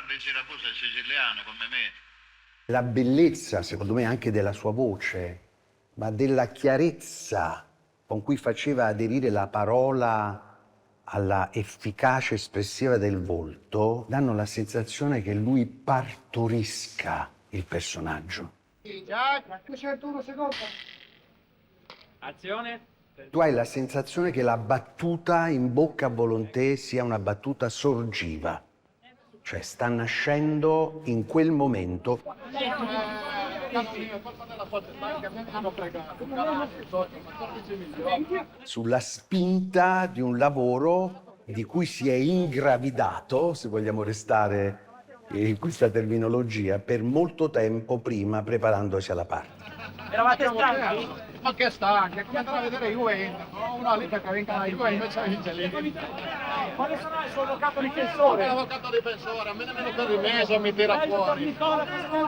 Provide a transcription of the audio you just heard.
Guarda, in Siracusa è siciliano come me. La bellezza, secondo me, anche della sua voce, ma della chiarezza con cui faceva aderire la parola alla efficacia espressiva del volto, danno la sensazione che lui partorisca il personaggio. Azione. Tu hai la sensazione che la battuta in bocca a Volonté sia una battuta sorgiva, cioè sta nascendo in quel momento. Sulla spinta di un lavoro di cui si è ingravidato, se vogliamo restare in questa terminologia, per molto tempo prima preparandosi alla parte. Eravate stanchi? Ma che stanchi? Come andare a vedere Juventus? Uno lì che vinca la Juventus invece vince lì. Quale sarà il suo avvocato difensore? L'avvocato difensore, a me nemmeno per il mese mi tira fuori.